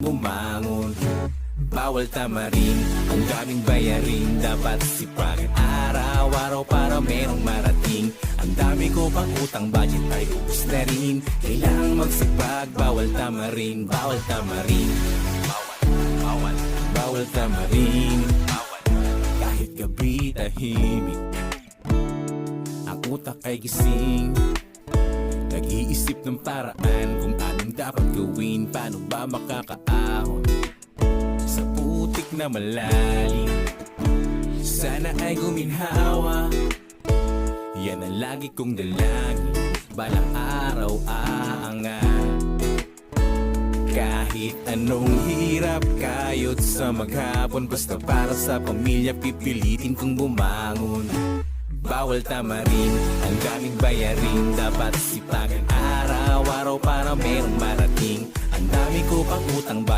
bumangon. Bawal tamarin, ang daming bayarin, dapat sipagan araw-araw para merong marating. Ang dami ko pang utang, budget ay ubus na rin. Kailangang magsipag, bawal tamarin, bawal tamarin. Bawal tamarin. Kahit gabi tahimik, ang utak ay gising. Nag-iisip ng paraan kung anong dapat gawin. Paano ba makakaahon sa putik na malalim? Sana ay guminhawa, yan ang lagi kong dalangin. Balang araw aangat. Kahit anong hirap, kayod sa maghapon, basta para sa pamilya pipilitin kong bumangon. Bawal tamarin, ang daming bayarin, dapat sipagan araw-araw para merong marating. Ang dami ko pang utang,